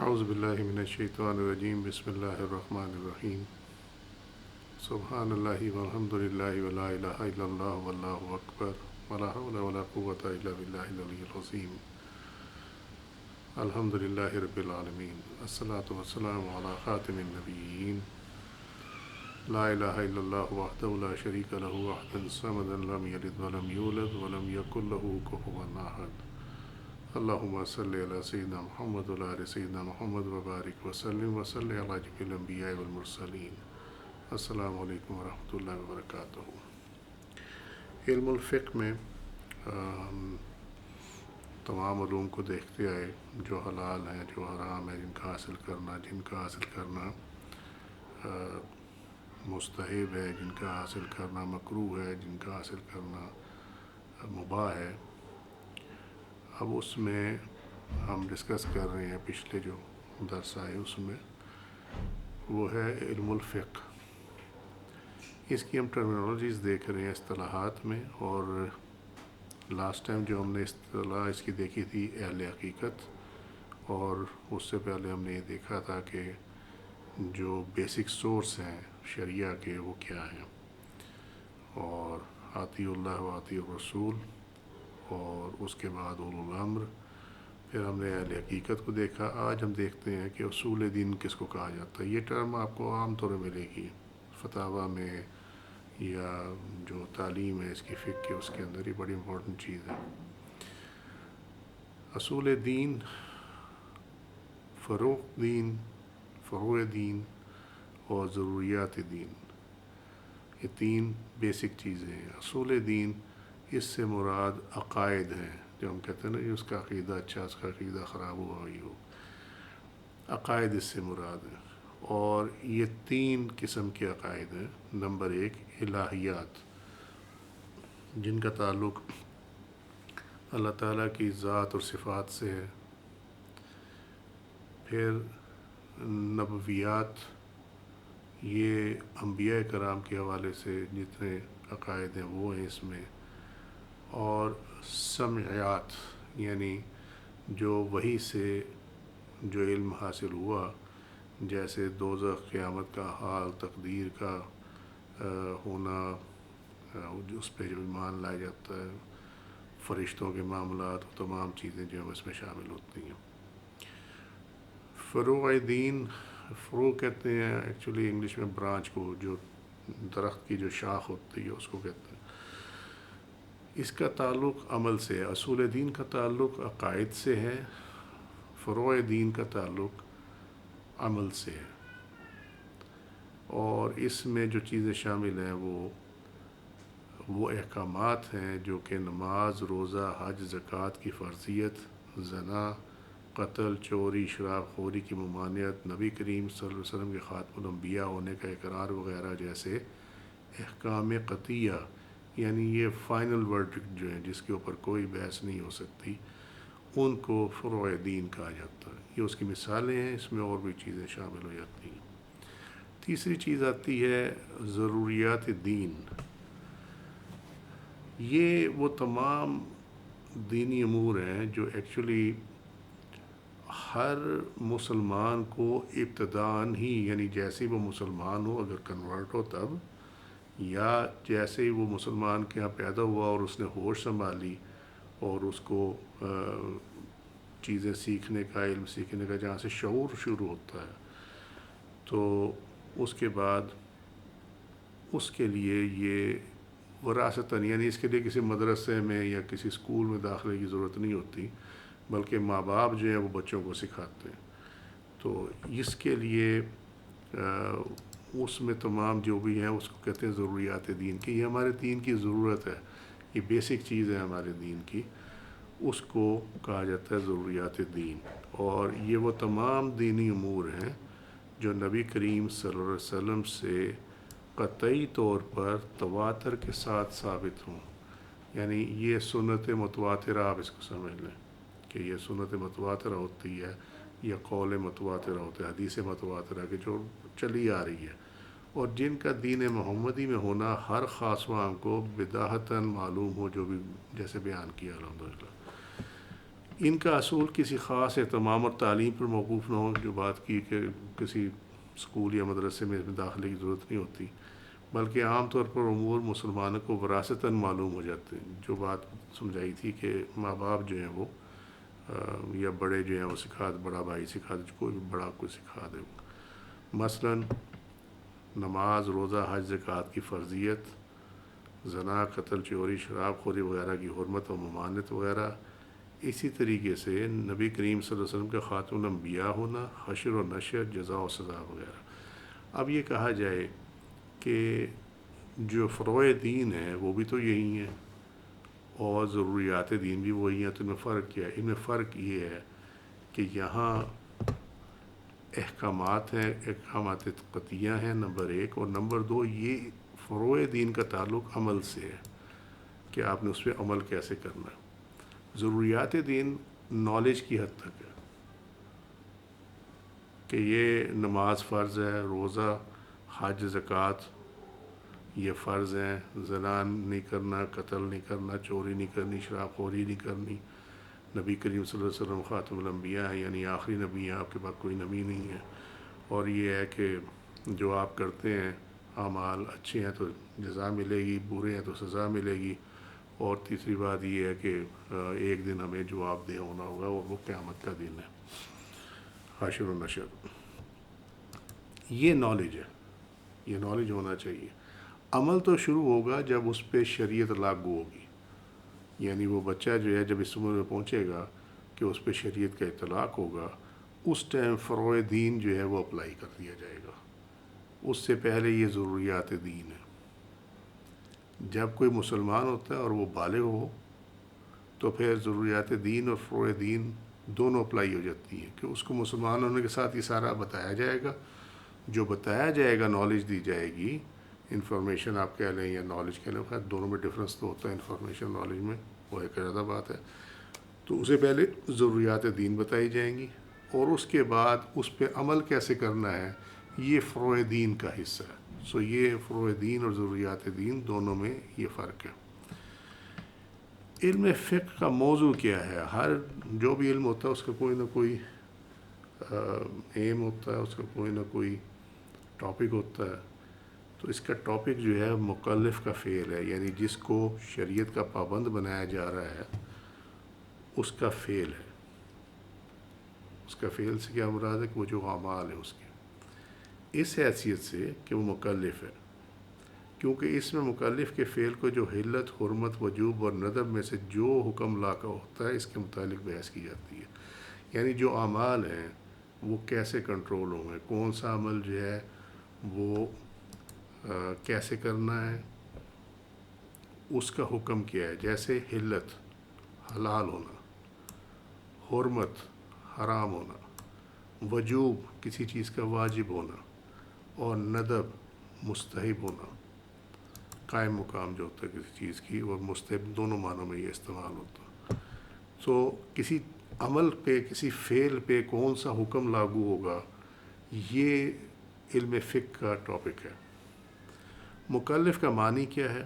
اعوذ باللہ من الشیطان الرجیم بسم اللہ الرحمن الرحیم سبحان اللہ والحمد للہ ولا الہ الا اللہ واللہ اکبر ولا حول ولا قوة الا باللہ العلی العظیم الحمد للہ رب العالمین الصلاة والسلام علی خاتم النبیین لا الہ الا اللہ وحدہ لا شریک لہ وحدا صمدا لم یلد ولم یولد ولم یکن لہ کفوا احد اللہم صلی علی سیدنا محمد وعلی آل سیدنا محمد وبارک وسلم وصلی علی جمیع الانبیاء والمرسلین۔ السلام علیکم ورحمۃ اللہ وبرکاتہ۔ علم الفقہ میں ہم تمام علوم کو دیکھتے آئے، جو حلال ہیں، جو حرام ہیں، جن کا حاصل کرنا مستحب ہے، جن کا حاصل کرنا مکروہ ہے، جن کا حاصل کرنا مباح ہے۔ اب اس میں ہم ڈسکس کر رہے ہیں، پچھلے جو درس آئے اس میں وہ ہے علم الفقہ۔ اس کی ہم ٹرمینالوجیز دیکھ رہے ہیں اصطلاحات میں، اور لاسٹ ٹائم جو ہم نے اصطلاح اس کی دیکھی تھی اہل حقیقت، اور اس سے پہلے ہم نے یہ دیکھا تھا کہ جو بیسک سورس ہیں شریعہ کے وہ کیا ہیں، اور اطیع اللہ و اطیع الرسول، اور اس کے بعد اولو الامر۔ پھر ہم نے اہل حقیقت کو دیکھا۔ آج ہم دیکھتے ہیں کہ اصول دین کس کو کہا جاتا ہے۔ یہ ٹرم آپ کو عام طور میں ملے گی فتاویٰ میں، یا جو تعلیم ہے اس کی فقہ کے، اس کے اندر یہ بڑی امپورٹنٹ چیز ہے۔ اصول دین، فروع دین اور ضروریات دین، یہ تین بیسک چیزیں ہیں۔ اصول دین، اس سے مراد عقائد ہیں، جو ہم کہتے ہیں نا اس کا عقیدہ اچھا، اس کا عقیدہ خراب ہوا، یہ ہو، عقائد اس سے مراد ہیں۔ اور یہ تین قسم کے عقائد ہیں۔ نمبر ایک، الہیات، جن کا تعلق اللہ تعالیٰ کی ذات اور صفات سے ہے۔ پھر نبویات، یہ انبیاء کرام کے حوالے سے جتنے عقائد ہیں وہ ہیں اس میں۔ اور سمعیات، یعنی جو وحی سے جو علم حاصل ہوا، جیسے دوزخ، قیامت کا حال، تقدیر کا ہونا، اس پہ جو ایمان لایا جاتا ہے، فرشتوں کے معاملات، وہ تمام چیزیں جو اس میں شامل ہوتی ہیں۔ فروع دین، فروع کہتے ہیں ایکچولی انگلش میں برانچ کو، جو درخت کی جو شاخ ہوتی ہے اس کو کہتے ہیں۔ اس کا تعلق عمل سے ہے۔ اصول دین کا تعلق عقائد سے ہے، فروع دین کا تعلق عمل سے ہے۔ اور اس میں جو چیزیں شامل ہیں وہ احکامات ہیں جو کہ نماز، روزہ، حج، زکوٰۃ کی فرضیت، زنا، قتل، چوری، شراب خوری کی ممانعت، نبی کریم صلی اللہ علیہ وسلم کے خاتم الانبیاء ہونے کا اقرار وغیرہ جیسے احکام قطعیہ، یعنی یہ فائنل ورڈکٹ جو ہیں جس کے اوپر کوئی بحث نہیں ہو سکتی، ان کو فروع دین کہا جاتا ہے۔ یہ اس کی مثالیں ہیں، اس میں اور بھی چیزیں شامل ہو جاتی ہیں۔ تیسری چیز آتی ہے ضروریات دین۔ یہ وہ تمام دینی امور ہیں جو ایکچولی ہر مسلمان کو ابتداءً ہی، یعنی جیسے وہ مسلمان ہو، اگر کنورٹ ہو تب، یا جیسے ہی وہ مسلمان کے یہاں پیدا ہوا اور اس نے ہوش سنبھالی اور اس کو چیزیں سیکھنے کا، علم سیکھنے کا جہاں سے شعور شروع ہوتا ہے، تو اس کے بعد اس کے لیے یہ وراثتاً، یعنی اس کے لیے کسی مدرسے میں یا کسی اسکول میں داخلے کی ضرورت نہیں ہوتی، بلکہ ماں باپ جو ہیں وہ بچوں کو سکھاتے ہیں۔ تو اس کے لیے اس میں تمام جو بھی ہیں اس کو کہتے ہیں ضروریات دین کی۔ یہ ہمارے دین کی ضرورت ہے، یہ بیسک چیز ہے ہمارے دین کی، اس کو کہا جاتا ہے ضروریات دین۔ اور یہ وہ تمام دینی امور ہیں جو نبی کریم صلی اللہ علیہ وسلم سے قطعی طور پر تواتر کے ساتھ ثابت ہوں۔ یعنی یہ سنت متواترہ، آپ اس کو سمجھ لیں کہ یہ سنت متواترہ ہوتی ہے، یا قول متواترہ ہوتا ہے، حدیث متواترہ کہ جو چلی آ رہی ہے، اور جن کا دین محمدی میں ہونا ہر خاص و عام کو بداہتاً معلوم ہو، جو بھی جیسے بیان کیا الحمدللہ۔ ان کا اصول کسی خاص اہتمام اور تعلیم پر موقوف نہ ہو، جو بات کی کہ کسی اسکول یا مدرسے میں داخلے کی ضرورت نہیں ہوتی، بلکہ عام طور پر امور مسلمانوں کو وراثتاً معلوم ہو جاتے ہیں، جو بات سمجھائی تھی کہ ماں باپ جو ہیں وہ یا بڑے جو ہیں وہ سکھا دے، بڑا بھائی سکھا دے، کوئی بھی بڑا کوئی سکھا دے وہ، مثلاً نماز، روزہ، حج، زکوٰۃ کی فرضیت، زنا، قتل، چوری، شراب خوری وغیرہ کی حرمت و ممانعت وغیرہ۔ اسی طریقے سے نبی کریم صلی اللہ علیہ وسلم کا خاتم الانبیاء ہونا، حشر و نشر، جزا و سزا وغیرہ۔ اب یہ کہا جائے کہ جو فروع دین ہے وہ بھی تو یہی ہیں اور ضروریات دین بھی وہی ہیں، تو ان میں فرق کیا ہے؟ ان میں فرق یہ ہے کہ یہاں احکامات ہیں، احکامات قطعیہ ہیں نمبر ایک، اور نمبر دو یہ فروع دین کا تعلق عمل سے ہے کہ آپ نے اس پہ عمل کیسے کرنا ہے۔ ضروریات دین نالج کی حد تک ہے کہ یہ نماز فرض ہے، روزہ، حج، زکوٰۃ یہ فرض ہیں، زنا نہیں کرنا، قتل نہیں کرنا، چوری نہیں کرنی، شراب خوری نہیں کرنی، نبی کریم صلی اللہ علیہ وسلم خاتم الانبیاء ہیں، یعنی آخری نبی ہیں، آپ کے پاس کوئی نبی نہیں ہے، اور یہ ہے کہ جو آپ کرتے ہیں اعمال اچھے ہیں تو جزا ملے گی، برے ہیں تو سزا ملے گی، اور تیسری بات یہ ہے کہ ایک دن ہمیں جواب دہ ہونا ہوگا، اور وہ قیامت کا دن ہے، حشر و نشر۔ یہ نالج ہے، یہ نالج ہونا چاہیے۔ عمل تو شروع ہوگا جب اس پہ شریعت لاگو ہوگی، یعنی وہ بچہ جو ہے جب اس عمر میں پہنچے گا کہ اس پہ شریعت کا اطلاق ہوگا، اس ٹائم فروع دین جو ہے وہ اپلائی کر دیا جائے گا۔ اس سے پہلے یہ ضروریات دین ہے۔ جب کوئی مسلمان ہوتا ہے اور وہ بالغ ہو تو پھر ضروریات دین اور فروع دین دونوں اپلائی ہو جاتی ہیں، کہ اس کو مسلمان ہونے کے ساتھ یہ سارا بتایا جائے گا، جو بتایا جائے گا، نالج دی جائے گی، انفارمیشن آپ کہہ لیں یا نالج کہہ لیں، خیر دونوں میں ڈفرینس تو ہوتا ہے انفارمیشن نالج میں، وہ ایک علیحدہ بات ہے۔ تو اسے پہلے ضروریات دین بتائی جائیں گی، اور اس کے بعد اس پہ عمل کیسے کرنا ہے یہ فروع دین کا حصہ ہے۔ سو یہ فروع دین اور ضروریات دین دونوں میں یہ فرق ہے۔ علم فقہ کا موضوع کیا ہے؟ ہر جو بھی علم ہوتا ہے اس کا کوئی نہ کوئی ایم ہوتا ہے، اس کا کوئی نہ کوئی ٹاپک ہوتا ہے۔ تو اس کا ٹاپک جو ہے مکلف کا فعل ہے، یعنی جس کو شریعت کا پابند بنایا جا رہا ہے اس کا فعل ہے۔ اس کا فعل سے کیا مراد ہے کہ وہ جو اعمال ہیں اس کے، اس حیثیت سے کہ وہ مکلف ہے، کیونکہ اس میں مکلف کے فعل کو جو حلت، حرمت، وجوب اور ندب میں سے جو حکم لاقہ ہوتا ہے اس کے متعلق بحث کی جاتی ہے، یعنی جو اعمال ہیں وہ کیسے کنٹرول ہوں گے، کون سا عمل جو ہے وہ کیسے کرنا ہے، اس کا حکم کیا ہے۔ جیسے حلت حلال ہونا، حرمت حرام ہونا، وجوب کسی چیز کا واجب ہونا، اور ندب مستحب ہونا، قائم مقام جو ہوتا ہے کسی چیز کی، اور مستحب دونوں معنوں میں یہ استعمال ہوتا ہے۔ تو کسی عمل پہ، کسی فعل پہ کون سا حکم لاگو ہوگا، یہ علم فقہ کا ٹاپک ہے۔ مکلف کا معنی کیا ہے؟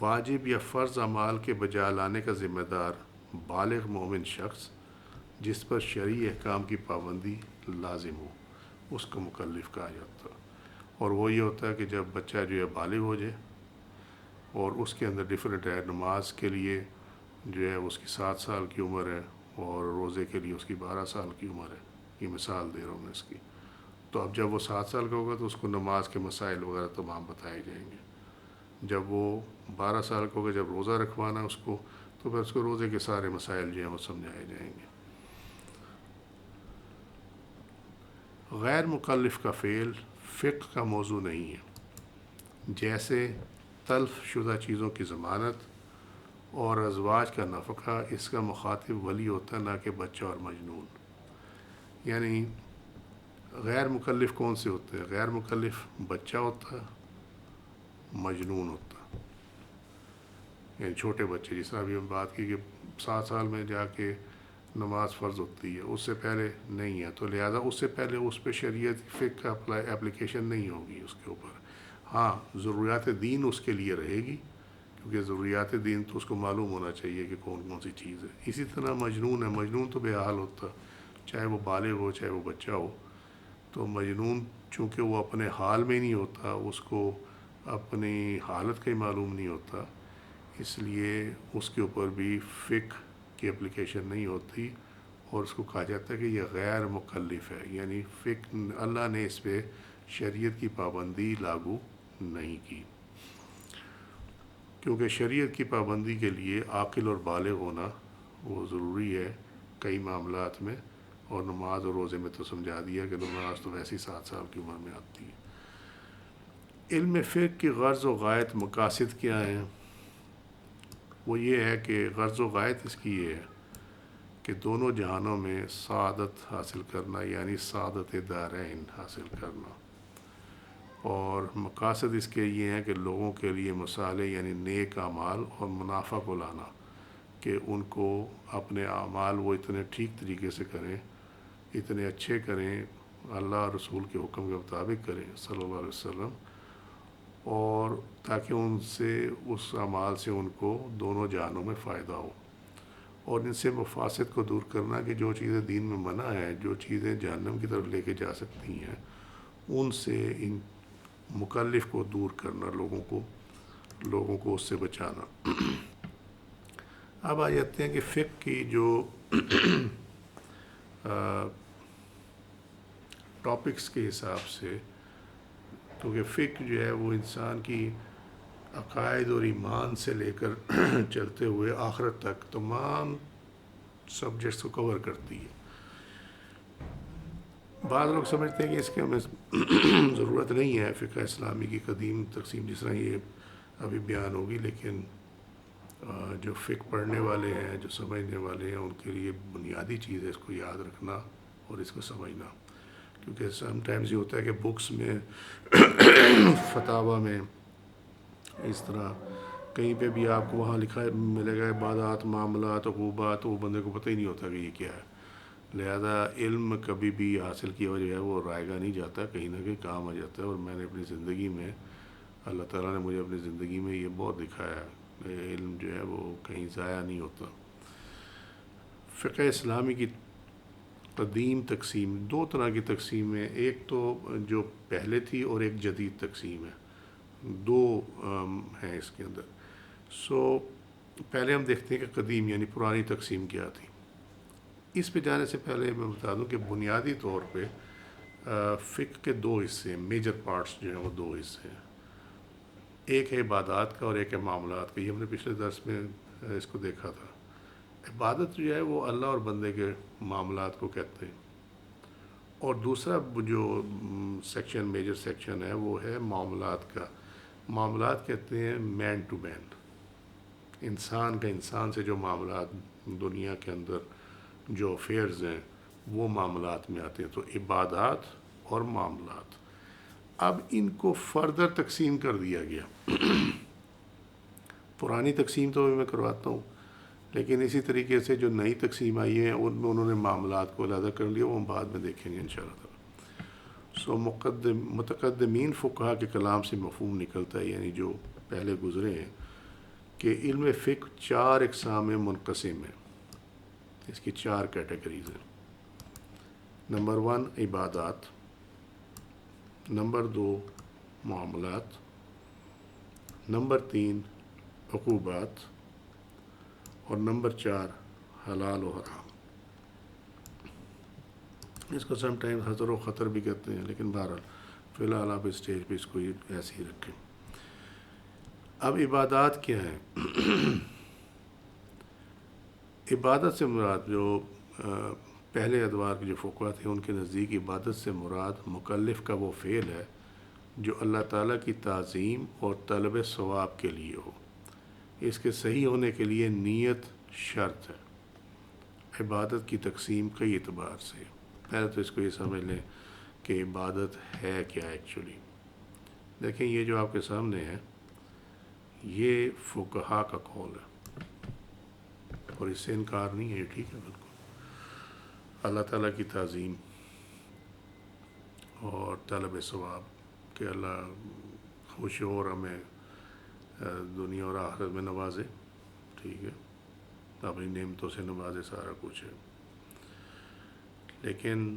واجب یا فرض اعمال کے بجا لانے کا ذمہ دار بالغ مومن شخص جس پر شرعی احکام کی پابندی لازم ہو، اس کو مکلف کہا جاتا ہے۔ اور وہ یہ ہوتا ہے کہ جب بچہ جو ہے بالغ ہو جائے، اور اس کے اندر ڈفرینٹ ہے، نماز کے لیے جو ہے اس کی 7 سال کی عمر ہے، اور روزے کے لیے اس کی 12 سال کی عمر ہے، یہ مثال دے رہا ہوں میں اس کی۔ تو اب جب وہ 7 سال کا ہوگا تو اس کو نماز کے مسائل وغیرہ تمام بتائے جائیں گے۔ جب وہ 12 سال کا ہوگا، جب روزہ رکھوانا ہے اس کو، تو پھر اس کو روزے کے سارے مسائل جو ہیں وہ سمجھائے جائیں گے۔ غیر مکلف کا فعل فقہ کا موضوع نہیں ہے، جیسے تلف شدہ چیزوں کی ضمانت اور ازواج کا نفقہ، اس کا مخاطب ولی ہوتا ہے، نہ کہ بچہ اور مجنون۔ یعنی غیر مکلف کون سے ہوتے ہیں؟ غیر مکلف بچہ ہوتا ہے، مجنون ہوتا ہے، یعنی چھوٹے بچے، جس طرح ابھی ہم بات کی کہ 7 سال میں جا کے نماز فرض ہوتی ہے، اس سے پہلے نہیں ہے، تو لہٰذا اس سے پہلے اس پہ شریعت فقہ کا اپلیکیشن نہیں ہوگی اس کے اوپر۔ ہاں ضروریات دین اس کے لیے رہے گی، کیونکہ ضروریات دین تو اس کو معلوم ہونا چاہیے کہ کون کون سی چیز ہے. اسی طرح مجنون ہے، مجنون تو بے حال ہوتا، چاہے وہ بالغ ہو چاہے وہ بچہ ہو. تو مجنون چونکہ وہ اپنے حال میں نہیں ہوتا، اس کو اپنی حالت کا ہی معلوم نہیں ہوتا، اس لیے اس کے اوپر بھی فقہ کی اپلیکیشن نہیں ہوتی، اور اس کو کہا جاتا ہے کہ یہ غیر مکلف ہے، یعنی فقہ اللہ نے اس پہ شریعت کی پابندی لاگو نہیں کی. کیونکہ شریعت کی پابندی کے لیے عاقل اور بالغ ہونا وہ ضروری ہے کئی معاملات میں، اور نماز اور روزے میں تو سمجھا دیا کہ نماز تو ویسے ہی 7 سال کی عمر میں آتی ہے. علم فقہ کی غرض و غایت مقاصد کیا ہیں؟ وہ یہ ہے کہ غرض و غایت اس کی یہ ہے کہ دونوں جہانوں میں سعادت حاصل کرنا، یعنی سعادت دارین حاصل کرنا. اور مقاصد اس کے یہ ہیں کہ لوگوں کے لیے مصالح یعنی نیک اعمال اور منافع کو لانا، کہ ان کو اپنے اعمال وہ اتنے ٹھیک طریقے سے کریں، اتنے اچھے کریں، اللہ اور رسول کے حکم کے مطابق کریں صلی اللہ علیہ وسلم، اور تاکہ ان سے اس اعمال سے ان کو دونوں جہانوں میں فائدہ ہو. اور ان سے مفاسد کو دور کرنا کہ جو چیزیں دین میں منع ہیں، جو چیزیں جہنم کی طرف لے کے جا سکتی ہیں، ان سے ان مکلف کو دور کرنا، لوگوں کو اس سے بچانا. اب آ جاتے ہیں کہ فقہ کی جو ٹاپکس کے حساب سے، کیونکہ فقہ جو ہے وہ انسان کی عقائد اور ایمان سے لے کر چلتے ہوئے آخرت تک تمام سبجیکٹس کو کور کرتی ہے. بعض لوگ سمجھتے ہیں کہ اس کے ہمیں ضرورت نہیں ہے فقہ اسلامی کی قدیم تقسیم جس طرح یہ ابھی بیان ہوگی، لیکن جو فقہ پڑھنے والے ہیں، جو سمجھنے والے ہیں، ان کے لیے بنیادی چیز ہے اس کو یاد رکھنا اور اس کو سمجھنا. کیونکہ سم ٹائمز یہ ہوتا ہے کہ بکس میں فتاویٰ میں اس طرح کہیں پہ بھی آپ کو وہاں لکھا ملے گا عبادات، معاملات، عقوبات، وہ بندے کو پتہ ہی نہیں ہوتا کہ یہ کیا ہے. لہذا علم کبھی بھی حاصل کیا ہوا جو ہے وہ رائے گا نہیں جاتا، کہیں نہ کہیں کام آ جاتا ہے. اور میں نے اپنی زندگی میں، اللہ تعالیٰ نے مجھے اپنی زندگی میں یہ بہت دکھایا ہے کہ علم جو ہے وہ کہیں ضائع نہیں ہوتا. فقہ اسلامی کی قدیم تقسیم، 2 طرح کی تقسیم ہے، ایک تو جو پہلے تھی اور ایک جدید تقسیم ہے، 2 ہیں اس کے اندر. پہلے ہم دیکھتے ہیں کہ قدیم یعنی پرانی تقسیم کیا تھی. اس پہ جانے سے پہلے میں بتا دوں کہ بنیادی طور پہ فقہ کے 2 حصے ہیں، میجر پارٹس جو ہیں وہ 2 حصے ہیں. ایک ہے عبادات کا اور ایک ہے معاملات کا. یہ ہم نے پچھلے درس میں اس کو دیکھا تھا. عبادت جو ہے وہ اللہ اور بندے کے معاملات کو کہتے ہیں، اور دوسرا جو سیکشن، میجر سیکشن ہے، وہ ہے معاملات کا. معاملات کہتے ہیں مین ٹو مین، انسان کا انسان سے جو معاملات دنیا کے اندر جو افیئرز ہیں وہ معاملات میں آتے ہیں. تو عبادات اور معاملات. اب ان کو فردر تقسیم کر دیا گیا. پرانی تقسیم تو میں کرواتا ہوں، لیکن اسی طریقے سے جو نئی تقسیم آئی ہیں ان میں انہوں نے معاملات کو علیحدہ کر لیا، وہ ہم بعد میں دیکھیں گے انشاءاللہ تعالی. متقدمین فقہا کے کلام سے مفہوم نکلتا ہے، یعنی جو پہلے گزرے ہیں، کہ علم فقہ 4 اقسام میں منقسم ہے. اس کی 4 کیٹیگریز ہیں. نمبر 1 عبادات، نمبر 2 معاملات، نمبر 3 عقوبات، اور نمبر 4 حلال و حرام. اس کو سم ٹائم حضر و خطر بھی کہتے ہیں، لیکن بہرحال فی الحال آپ اسٹیج پہ اس کو ایسے ہی رکھیں. اب عبادات کیا ہیں؟ عبادت سے مراد جو پہلے ادوار کے جو فقہا تھے ان کے نزدیک عبادت سے مراد مکلف کا وہ فعل ہے جو اللہ تعالیٰ کی تعظیم اور طلب ثواب کے لیے ہو. اس کے صحیح ہونے کے لیے نیت شرط ہے. عبادت کی تقسیم کئی اعتبار سے. پہلے تو اس کو یہ سمجھ لیں کہ عبادت ہے کیا ایکچولی. دیکھیں یہ جو آپ کے سامنے ہے یہ فقہا کا قول ہے اور اس سے انکار نہیں ہے، یہ ٹھیک ہے بالکل. اللہ تعالیٰ کی تعظیم اور طلب ثواب کہ اللہ خوش ہو اور ہمیں دنیا اور آخرت میں نوازے، ٹھیک ہے، اپنی نعمتوں سے نوازے، سارا کچھ ہے، لیکن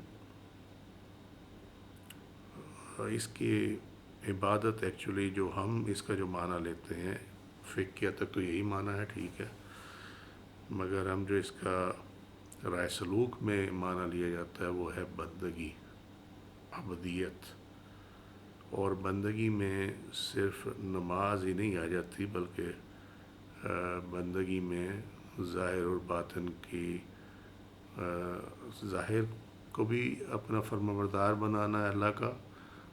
اس کی عبادت ایکچولی جو ہم اس کا جو معنی لیتے ہیں فقہ کی حد تک تو یہی معنی ہے، ٹھیک ہے، مگر ہم جو اس کا رائے سلوک میں معنی لیا جاتا ہے وہ ہے بندگی، عبودیت۔ اور بندگی میں صرف نماز ہی نہیں آ جاتی، بلکہ بندگی میں ظاہر اور باطن کی، ظاہر کو بھی اپنا فرما بردار بنانا ہے اللہ کا،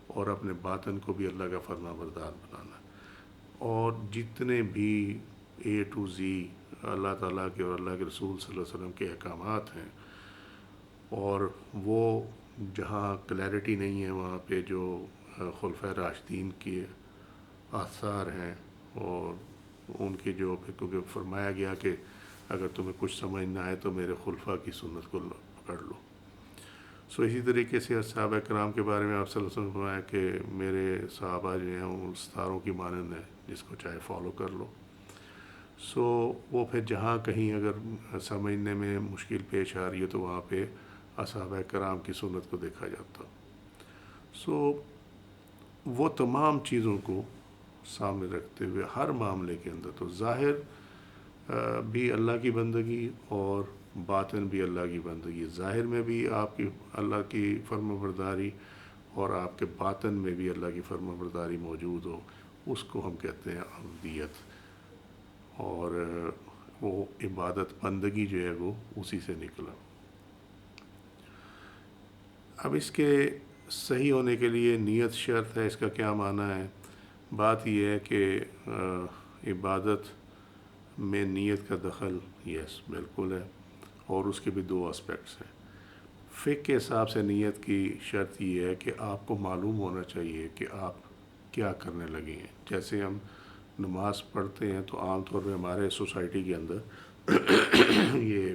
اور اپنے باطن کو بھی اللہ کا فرما بردار بنانا ہے، اور جتنے بھی اے ٹو زی اللہ تعالیٰ کے اور اللہ کے رسول صلی اللہ علیہ وسلم کے احکامات ہیں، اور وہ جہاں کلیئرٹی نہیں ہے وہاں پہ جو خلفۂ راشدین کے آثار ہیں، اور ان کے جو، کیونکہ فرمایا گیا کہ اگر تمہیں کچھ سمجھ نہ آئے تو میرے خلفاء کی سنت کو پکڑ لو۔ اسی طریقے سے صحابہ کرام کے بارے میں آپ صلی اللہ علیہ وسلم نے فرمایا کہ میرے صحابہ جو ہیں وہ ستاروں کی مانند ہیں، جس کو چاہے فالو کر لو۔ وہ پھر جہاں کہیں اگر سمجھنے میں مشکل پیش آ رہی ہے تو وہاں پہ صحابہ کرام کی سنت کو دیکھا جاتا۔ وہ تمام چیزوں کو سامنے رکھتے ہوئے ہر معاملے کے اندر تو ظاہر بھی اللہ کی بندگی اور باطن بھی اللہ کی بندگی، ظاہر میں بھی آپ کی اللہ کی فرما برداری اور آپ کے باطن میں بھی اللہ کی فرما برداری موجود ہو، اس کو ہم کہتے ہیں عبودیت، اور وہ عبادت بندگی جو ہے وہ اسی سے نکلا۔ اب اس کے صحیح ہونے کے لیے نیت شرط ہے۔ اس کا کیا معنی ہے؟ بات یہ ہے کہ عبادت میں نیت کا دخل یس بالکل ہے، اور اس کے بھی دو اسپیکٹس ہیں۔ فقہ کے حساب سے نیت کی شرط یہ ہے کہ آپ کو معلوم ہونا چاہیے کہ آپ کیا کرنے لگے ہیں۔ جیسے ہم نماز پڑھتے ہیں تو عام طور پہ ہمارے سوسائٹی کے اندر یہ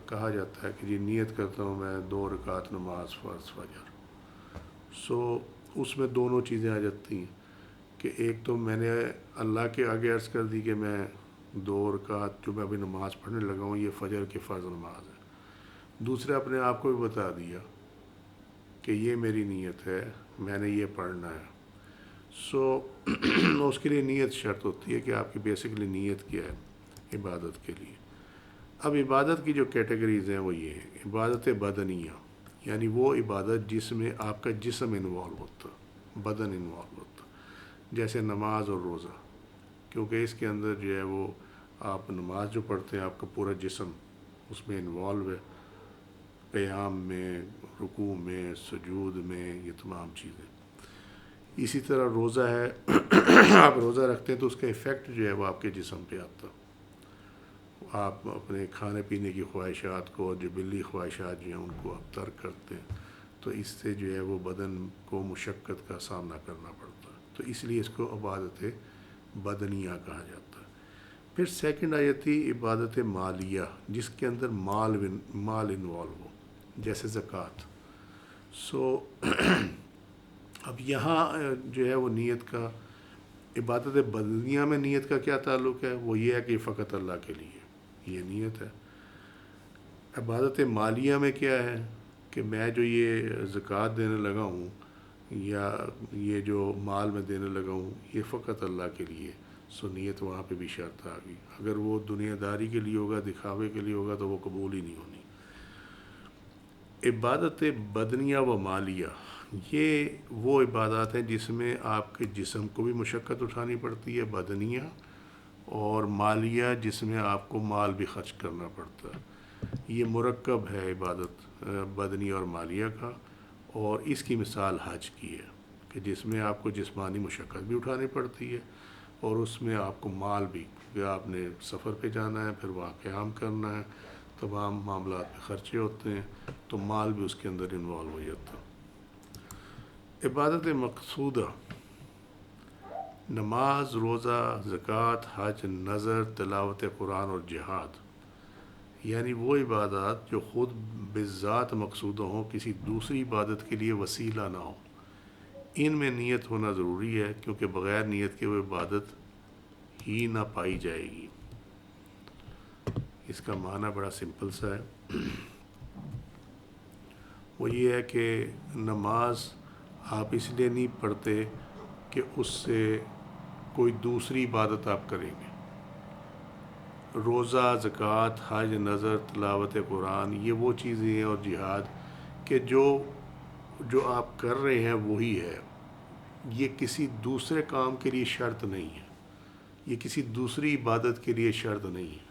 کہا جاتا ہے کہ جی نیت کرتا ہوں میں 2 رکعت نماز فرض فجر۔ اس میں دونوں چیزیں آ جاتی ہیں کہ ایک تو میں نے اللہ کے آگے عرض کر دی کہ میں 2 رکعت جو میں ابھی نماز پڑھنے لگا ہوں یہ فجر کی فرض نماز ہے، دوسرے اپنے آپ کو بھی بتا دیا کہ یہ میری نیت ہے، میں نے یہ پڑھنا ہے۔ اس کے لیے نیت شرط ہوتی ہے کہ آپ کی بیسیکلی نیت کیا ہے عبادت کے لیے۔ اب عبادت کی جو کیٹیگریز ہیں وہ یہ ہیں: عبادت بدنیہ، یعنی وہ عبادت جس میں آپ کا جسم انوالو ہوتا، بدن انوالو ہوتا، جیسے نماز اور روزہ، کیونکہ اس کے اندر جو ہے وہ آپ نماز جو پڑھتے ہیں آپ کا پورا جسم اس میں انوالو ہے، قیام میں، رکوع میں، سجود میں، یہ تمام چیزیں۔ اسی طرح روزہ ہے، آپ روزہ رکھتے ہیں تو اس کا ایفیکٹ جو ہے وہ آپ کے جسم پہ آتا، آپ اپنے کھانے پینے کی خواہشات کو، جو بلی خواہشات جو ہیں ان کو آپ ترک کرتے ہیں، تو اس سے جو ہے وہ بدن کو مشقت کا سامنا کرنا پڑتا ہے، تو اس لیے اس کو عبادت بدنیہ کہا جاتا ہے۔ پھر سیکنڈ آ جاتی عبادت مالیہ، جس کے اندر مال انوالو ہو، جیسے زکوٰۃ۔ اب یہاں جو ہے وہ نیت کا، عبادت بدنیہ میں نیت کا کیا تعلق ہے؟ وہ یہ ہے کہ فقط اللہ کے لیے یہ نیت ہے۔ عبادت مالیہ میں کیا ہے کہ میں جو یہ زکوٰۃ دینے لگا ہوں یا یہ جو مال میں دینے لگا ہوں یہ فقط اللہ کے لیے، نیت وہاں پہ بھی شرط آ گئی۔ اگر وہ دنیا داری کے لیے ہوگا، دکھاوے کے لیے ہوگا تو وہ قبول ہی نہیں ہونی۔ عبادت بدنیہ و مالیہ، یہ وہ عبادات ہیں جس میں آپ کے جسم کو بھی مشقت اٹھانی پڑتی ہے، بدنیہ، اور مالیہ جس میں آپ کو مال بھی خرچ کرنا پڑتا ہے۔ یہ مرکب ہے عبادت بدنیہ اور مالیہ کا، اور اس کی مثال حج کی ہے کہ جس میں آپ کو جسمانی مشقت بھی اٹھانی پڑتی ہے، اور اس میں آپ کو مال بھی، کہ آپ نے سفر پہ جانا ہے، پھر وہاں قیام کرنا ہے، تمام معاملات پہ خرچے ہوتے ہیں، تو مال بھی اس کے اندر انوالو ہو جاتا ہے۔ عبادت مقصودہ، نماز، روزہ، زکوٰۃ، حج، نذر، تلاوت قرآن اور جہاد، یعنی وہ عبادات جو خود بذات مقصودہ ہوں، کسی دوسری عبادت کے لیے وسیلہ نہ ہو، ان میں نیت ہونا ضروری ہے، کیونکہ بغیر نیت کے وہ عبادت ہی نہ پائی جائے گی۔ اس کا معنی بڑا سمپل سا ہے، وہ یہ ہے کہ نماز آپ اس لیے نہیں پڑھتے کہ اس سے کوئی دوسری عبادت آپ کریں گے۔ روزہ، زکوٰۃ، حج، نذر، تلاوت قرآن، یہ وہ چیزیں ہیں، اور جہاد، کہ جو آپ کر رہے ہیں وہی ہے، یہ کسی دوسرے کام کے لیے شرط نہیں ہے، یہ کسی دوسری عبادت کے لیے شرط نہیں ہے۔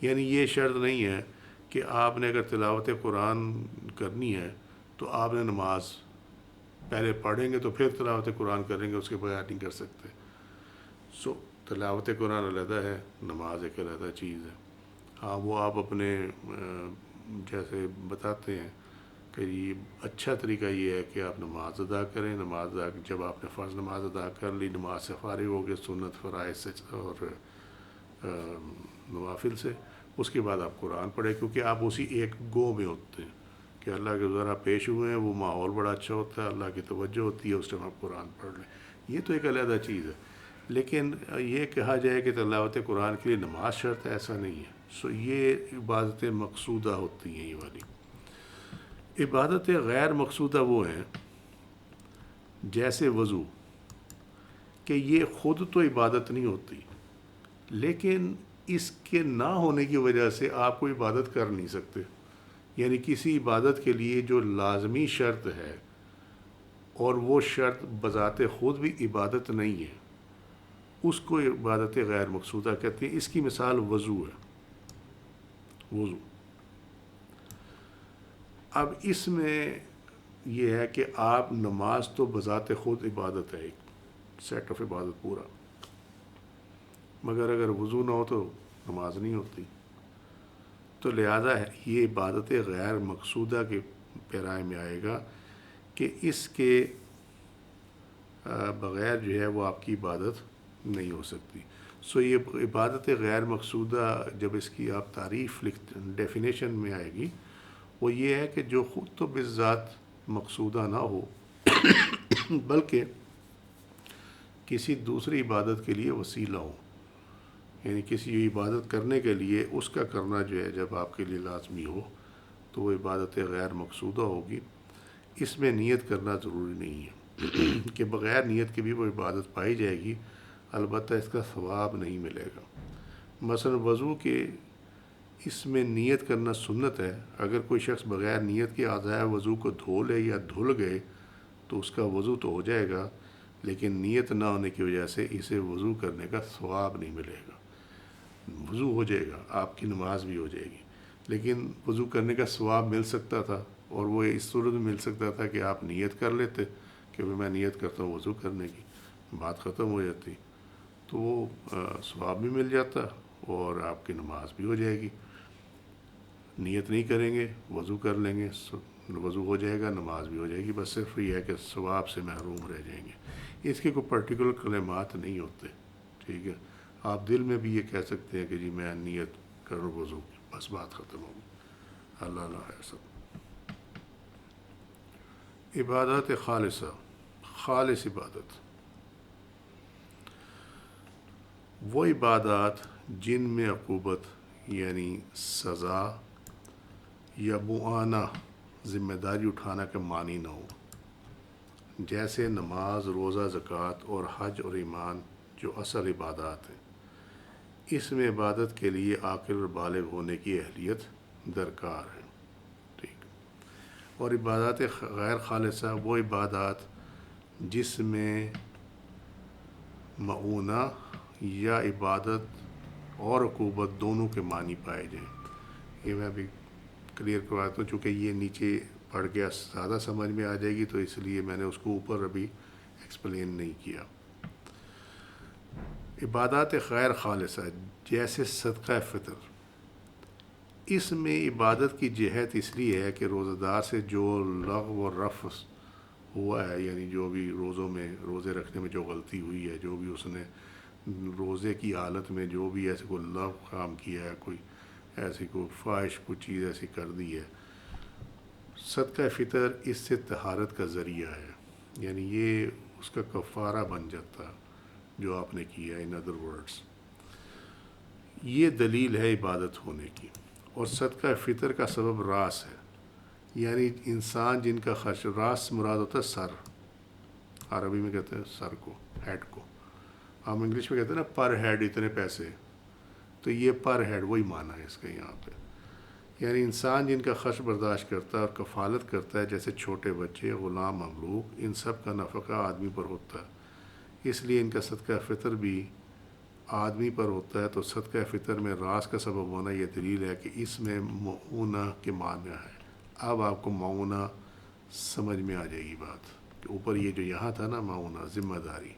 یعنی یہ شرط نہیں ہے کہ آپ نے اگر تلاوت قرآن کرنی ہے تو آپ نے نماز پہلے پڑھیں گے تو پھر تلاوت قرآن کریں گے، اس کے بغیر نہیں کر سکتے۔ تلاوت قرآن علیحدہ ہے، نماز ایک علیحدہ چیز ہے۔ ہاں، وہ آپ اپنے جیسے بتاتے ہیں کہ یہ اچھا طریقہ یہ ہے کہ آپ نماز ادا کریں، نماز ادا جب آپ نے فرض نماز ادا کر لی، نماز سے فارغ ہو گئے، سنت فرائض سے اور نوافل سے، اس کے بعد آپ قرآن پڑھیں، کیونکہ آپ اسی ایک گو میں ہوتے ہیں کہ اللہ کے ذرا پیش ہوئے ہیں، وہ ماحول بڑا اچھا ہوتا ہے، اللہ کی توجہ ہوتی ہے، اس ٹائم آپ قرآن پڑھ لیں۔ یہ تو ایک علیحدہ چیز ہے، لیکن یہ کہا جائے کہ تلاوت قرآن کے لیے نماز شرط ہے، ایسا نہیں ہے۔ یہ عبادتیں مقصودہ ہوتی ہیں۔ یہ والی عبادتیں غیر مقصودہ وہ ہیں جیسے وضو، کہ یہ خود تو عبادت نہیں ہوتی، لیکن اس کے نہ ہونے کی وجہ سے آپ کوئی عبادت کر نہیں سکتے۔ یعنی کسی عبادت کے لیے جو لازمی شرط ہے اور وہ شرط بذات خود بھی عبادت نہیں ہے، اس کو عبادت غیر مقصودہ کہتے ہیں۔ اس کی مثال وضو ہے۔ وضو اب اس میں یہ ہے کہ آپ نماز تو بذات خود عبادت ہے، ایک سیٹ آف عبادت پورا، مگر اگر وضو نہ ہو تو نماز نہیں ہوتی۔ تو لہذا یہ عبادت غیر مقصودہ کے پیرائے میں آئے گا کہ اس کے بغیر جو ہے وہ آپ کی عبادت نہیں ہو سکتی۔ یہ عبادت غیر مقصودہ جب اس کی آپ تعریف ڈیفینیشن میں آئے گی، وہ یہ ہے کہ جو خود تو بذات مقصودہ نہ ہو بلکہ کسی دوسری عبادت کے لیے وسیلہ ہو۔ یعنی کسی عبادت کرنے کے لیے اس کا کرنا جو ہے جب آپ کے لیے لازمی ہو تو وہ عبادت غیر مقصودہ ہوگی۔ اس میں نیت کرنا ضروری نہیں ہے کہ بغیر نیت کے بھی وہ عبادت پائی جائے گی، البتہ اس کا ثواب نہیں ملے گا۔ مثلا وضو کے اس میں نیت کرنا سنت ہے۔ اگر کوئی شخص بغیر نیت کے اعضائے وضو کو دھو لے یا دھل گئے تو اس کا وضو تو ہو جائے گا، لیکن نیت نہ ہونے کی وجہ سے اسے وضو کرنے کا ثواب نہیں ملے گا۔ وضو ہو جائے گا، آپ کی نماز بھی ہو جائے گی، لیکن وضو کرنے کا ثواب مل سکتا تھا، اور وہ اس صورت میں مل سکتا تھا کہ آپ نیت کر لیتے کہ میں نیت کرتا ہوں وضو کرنے کی، بات ختم ہو جاتی، تو وہ ثواب بھی مل جاتا اور آپ کی نماز بھی ہو جائے گی۔ نیت نہیں کریں گے، وضو کر لیں گے، وضو ہو جائے گا، نماز بھی ہو جائے گی، بس صرف یہ ہے کہ ثواب سے محروم رہ جائیں گے۔ اس کے کوئی پرٹیکولر کلمات نہیں ہوتے، ٹھیک ہے۔ آپ دل میں بھی یہ کہہ سکتے ہیں کہ جی میں نیت کروں وضو کی، بس بات ختم ہوگی۔ اللہ اللہ سب عبادت خالصہ، خالص عبادت، وہ عبادات جن میں عقوبت یعنی سزا یا معانہ، ذمہ داری اٹھانا کا معنی نہ ہو، جیسے نماز، روزہ، زکوٰۃ اور حج اور ایمان جو اصل عبادات ہیں۔ اس میں عبادت کے لیے عاقل اور بالغ ہونے کی اہلیت درکار ہے، ٹھیک۔ اور عبادات غیر خالصہ وہ عبادات جس میں معونہ یا عبادت اور عقوبت دونوں کے معنی پائے جائیں۔ یہ میں ابھی کلیئر کرواتا ہوں، چونکہ یہ نیچے پڑھ کے زیادہ سمجھ میں آ جائے گی، تو اس لیے میں نے اس کو اوپر ابھی ایکسپلین نہیں کیا۔ عبادات غیر خالصہ جیسے صدقہ فطر، اس میں عبادت کی جہت اس لیے ہے کہ روزہ دار سے جو لغو و رفث ہوا ہے، یعنی جو بھی روزوں میں روزے رکھنے میں جو غلطی ہوئی ہے، جو بھی اس نے روزے کی حالت میں جو بھی ایسے کوئی لغو کام کیا ہے، کوئی ایسی کوئی فاحش کوئی چیز ایسی کر دی ہے، صدقہ فطر اس سے طہارت کا ذریعہ ہے، یعنی یہ اس کا کفارہ بن جاتا، جو آپ نے کیا. ان ادر ورڈس یہ دلیل ہے عبادت ہونے کی. اور صدقہ فطر کا سبب راس ہے، یعنی انسان جن کا خرچ، راس مراد ہوتا ہے سر، عربی میں کہتے ہیں سر کو، ہیڈ کو. ہم انگلش میں کہتے ہیں نا پر ہیڈ اتنے پیسے، تو یہ پر ہیڈ وہی معنی ہے اس کا یہاں پہ. یعنی انسان جن کا خرچ برداشت کرتا ہے اور کفالت کرتا ہے، جیسے چھوٹے بچے، غلام، مملوک، ان سب کا نفقہ آدمی پر ہوتا ہے. اس لیے ان کا صدقہ فطر بھی آدمی پر ہوتا ہے. تو صدقہ فطر میں راس کا سبب ہونا یہ دلیل ہے کہ اس میں معونہ کے معنی ہے. اب آپ کو معونہ سمجھ میں آ جائے گی بات کہ اوپر یہ جو یہاں تھا نا معونہ، ذمہ داری.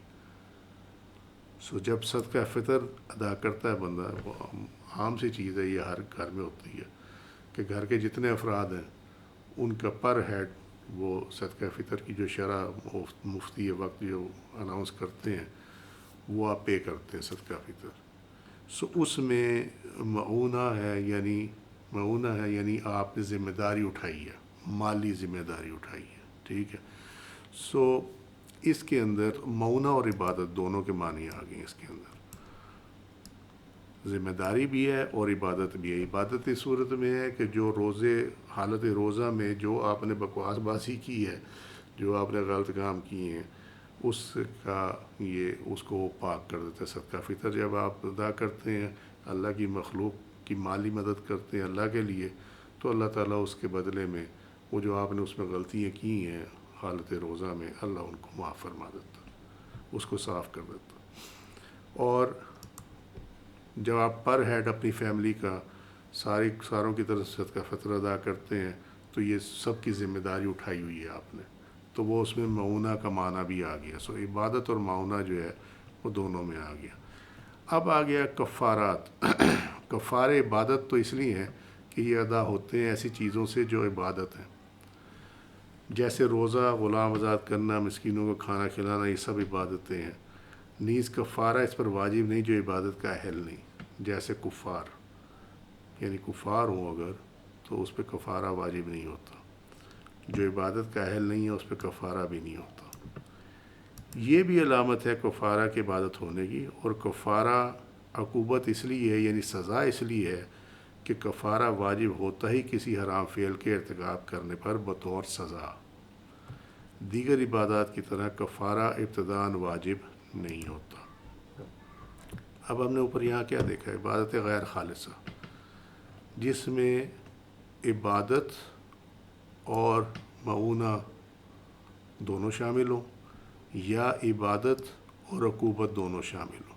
جب صدقہ فطر ادا کرتا ہے بندہ، وہ عام سی چیز ہے، یہ ہر گھر میں ہوتی ہے کہ گھر کے جتنے افراد ہیں ان کا پر ہیڈ وہ صدقہ فطر کی جو شرح مفتی وقت جو اناؤنس کرتے ہیں وہ آپ پے کرتے ہیں صدقہ فطر. اس میں معونہ ہے، یعنی آپ نے ذمہ داری اٹھائی ہے، مالی ذمہ داری اٹھائی ہے. ٹھیک ہے. اس کے اندر معونہ اور عبادت دونوں کے معنی آ گئے. اس کے اندر ذمہ داری بھی ہے اور عبادت بھی ہے. عبادت اس صورت میں ہے کہ جو حالت روزہ میں جو آپ نے بکواس بازی کی ہے، جو آپ نے غلط کام کیے ہیں، اس کو پاک کر دیتا ہے. صدقہ فطر جب آپ ادا کرتے ہیں، اللہ کی مخلوق کی مالی مدد کرتے ہیں اللہ کے لیے، تو اللہ تعالیٰ اس کے بدلے میں وہ جو آپ نے اس میں غلطیاں کی ہیں حالت روزہ میں، اللہ ان کو معاف فرما دیتا، اس کو صاف کر دیتا. اور جب آپ پر ہیڈ اپنی فیملی کا ساروں کی طرف صدقہ فطر ادا کرتے ہیں، تو یہ سب کی ذمہ داری اٹھائی ہوئی ہے آپ نے، تو وہ اس میں معونہ کا معنی بھی آ گیا. عبادت اور معونہ جو ہے وہ دونوں میں آ گیا. اب آ گیا کفارات. کفارے عبادت تو اس لیے ہیں کہ یہ ادا ہوتے ہیں ایسی چیزوں سے جو عبادت ہیں، جیسے روزہ، غلام آزاد کرنا، مسکینوں کو کھانا کھلانا، یہ سب عبادتیں ہیں. نیز کفارہ اس پر واجب نہیں جو عبادت کا اہل نہیں، جیسے کفار، یعنی کفار ہوں اگر تو اس پہ کفارہ واجب نہیں ہوتا. جو عبادت کا اہل نہیں ہے اس پہ کفارہ بھی نہیں ہوتا. یہ بھی علامت ہے کفارہ کی عبادت ہونے کی. اور کفارہ عقوبت اس لیے ہے، یعنی سزا اس لیے ہے کہ کفارہ واجب ہوتا ہی کسی حرام فعل کے ارتکاب کرنے پر بطور سزا. دیگر عبادات کی طرح کفارہ ابتداءً واجب نہیں ہوتا. اب ہم نے اوپر یہاں کیا دیکھا؟ عبادت غیر خالصہ، جس میں عبادت اور معونہ دونوں شامل ہوں، یا عبادت اور عقوبت دونوں شامل ہوں.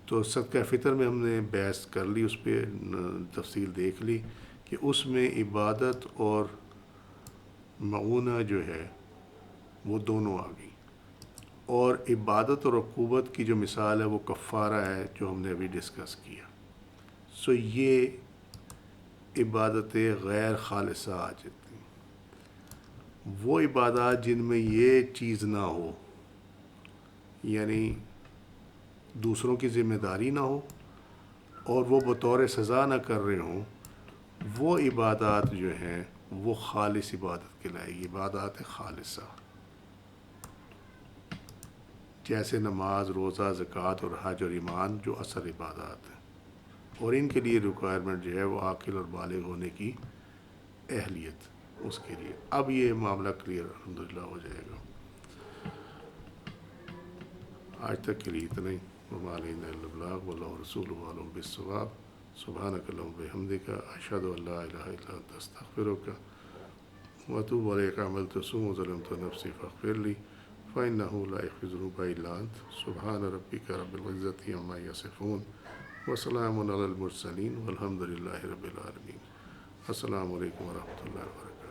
تو صدقہ فطر میں ہم نے بحث کر لی، اس پہ تفصیل دیکھ لی کہ اس میں عبادت اور معونہ جو ہے وہ دونوں آ گئی. اور عبادت اور عقوبت کی جو مثال ہے وہ کفارہ ہے جو ہم نے ابھی ڈسکس کیا. یہ عبادت غیر خالصہ آ جاتی ہیں. وہ عبادات جن میں یہ چیز نہ ہو، یعنی دوسروں کی ذمہ داری نہ ہو اور وہ بطور سزا نہ کر رہے ہوں، وہ عبادات جو ہیں وہ خالص عبادت کہلائے گی، عبادات خالصہ، جیسے نماز، روزہ، زکوٰۃ اور حج اور ایمان جو اصل عبادات ہیں. اور ان کے لیے ریکوائرمنٹ جو ہے وہ عاقل اور بالغ ہونے کی اہلیت اس کے لیے. اب یہ معاملہ کلیئر الحمدللہ ہو جائے گا. آج تک کے لیے اتنا ہی. وما علینا الا البلاغ واللہ رسولہ اعلم بالصواب. سبحانک اللہم وبحمدک، اشہد ان لا الہ الا انت، استغفرک واتوب الیک. عملت سوءا وظلمت نفسی فاغفر لی فإنہ لا یغفر الذنوب الا انت. سبحان ربک رب العزۃ عما یصفون وسلام علی المرسلین والحمد للہ رب العالمین. السلام علیکم ورحمۃ اللہ وبرکاتہ.